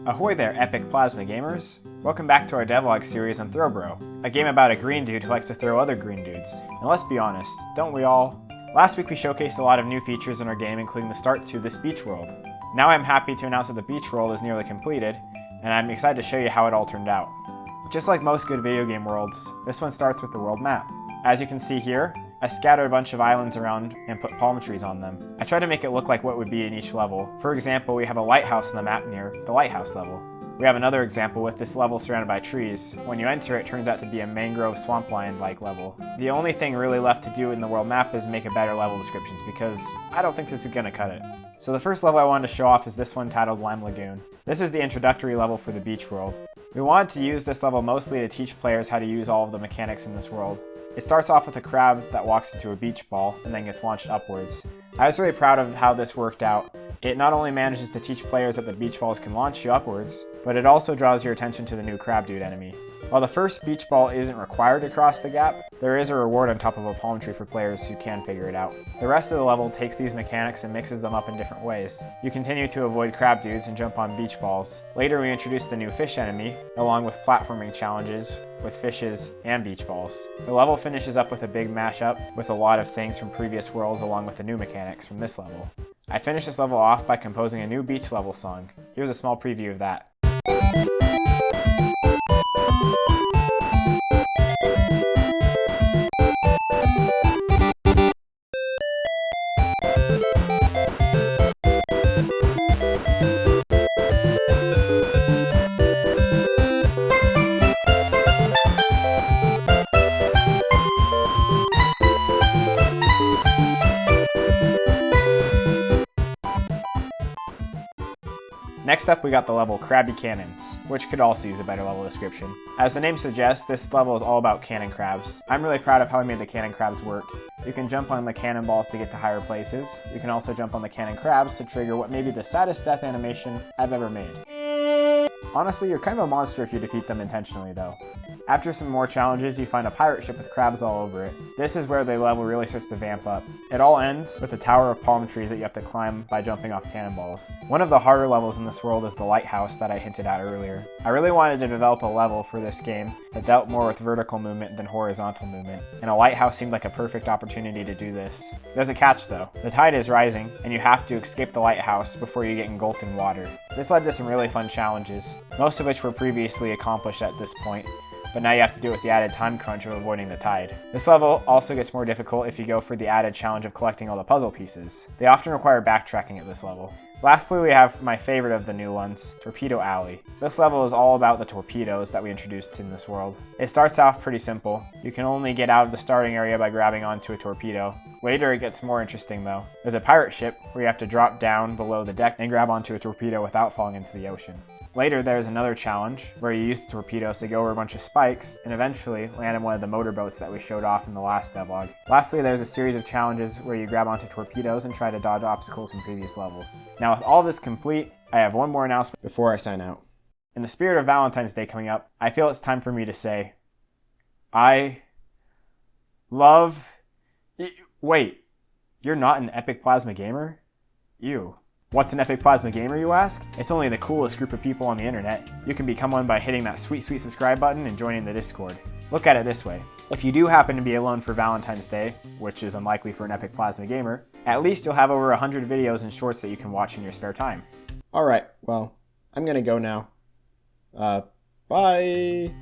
Ahoy there, epic plasma gamers! Welcome back to our devlog series on Throwbro, a game about a green dude who likes to throw other green dudes. And let's be honest, don't we all? Last week we showcased a lot of new features in our game, including the start to this beach world. Now I'm happy to announce that the beach world is nearly completed, and I'm excited to show you how it all turned out. Just like most good video game worlds, this one starts with the world map. As you can see here, I scattered a bunch of islands around and put palm trees on them. I tried to make it look like what would be in each level. For example, we have a lighthouse on the map near the lighthouse level. We have another example with this level surrounded by trees. When you enter, it turns out to be a mangrove swampland-like level. The only thing really left to do in the world map is make a better level descriptions, because I don't think this is gonna cut it. So the first level I wanted to show off is this one titled Lime Lagoon. This is the introductory level for the beach world. We wanted to use this level mostly to teach players how to use all of the mechanics in this world. It starts off with a crab that walks into a beach ball and then gets launched upwards. I was really proud of how this worked out. It not only manages to teach players that the beach balls can launch you upwards, but it also draws your attention to the new crab dude enemy. While the first beach ball isn't required to cross the gap, there is a reward on top of a palm tree for players who can figure it out. The rest of the level takes these mechanics and mixes them up in different ways. You continue to avoid crab dudes and jump on beach balls. Later we introduce the new fish enemy, along with platforming challenges with fishes and beach balls. The level finishes up with a big mashup with a lot of things from previous worlds along with the new mechanics from this level. I finished this level off by composing a new beach level song. Here's a small preview of that. Next up we got the level Crabby Cannons, which could also use a better level description. As the name suggests, this level is all about cannon crabs. I'm really proud of how I made the cannon crabs work. You can jump on the cannonballs to get to higher places. You can also jump on the cannon crabs to trigger what may be the saddest death animation I've ever made. Honestly, you're kind of a monster if you defeat them intentionally though. After some more challenges, you find a pirate ship with crabs all over it. This is where the level really starts to vamp up. It all ends with a tower of palm trees that you have to climb by jumping off cannonballs. One of the harder levels in this world is the lighthouse that I hinted at earlier. I really wanted to develop a level for this game that dealt more with vertical movement than horizontal movement, and a lighthouse seemed like a perfect opportunity to do this. There's a catch though. The tide is rising, and you have to escape the lighthouse before you get engulfed in water. This led to some really fun challenges, most of which were previously accomplished at this point, but now you have to do it with the added time crunch of avoiding the tide. This level also gets more difficult if you go for the added challenge of collecting all the puzzle pieces. They often require backtracking at this level. Lastly, we have my favorite of the new ones, Torpedo Alley. This level is all about the torpedoes that we introduced in this world. It starts off pretty simple. You can only get out of the starting area by grabbing onto a torpedo. Later it gets more interesting though. There's a pirate ship where you have to drop down below the deck and grab onto a torpedo without falling into the ocean. Later there's another challenge where you use the torpedoes to go over a bunch of spikes and eventually land in one of the motorboats that we showed off in the last devlog. Lastly, there's a series of challenges where you grab onto torpedoes and try to dodge obstacles from previous levels. Now with all this complete, I have one more announcement before I sign out. In the spirit of Valentine's Day coming up, I feel it's time for me to say, I love... Wait, you're not an epic plasma gamer? Ew. What's an epic plasma gamer, you ask? It's only the coolest group of people on the internet. You can become one by hitting that sweet subscribe button and joining the Discord. Look at it this way. If you do happen to be alone for Valentine's Day, which is unlikely for an epic plasma gamer, at least you'll have over 100 videos and shorts that you can watch in your spare time. Alright, well, I'm gonna go now. Bye!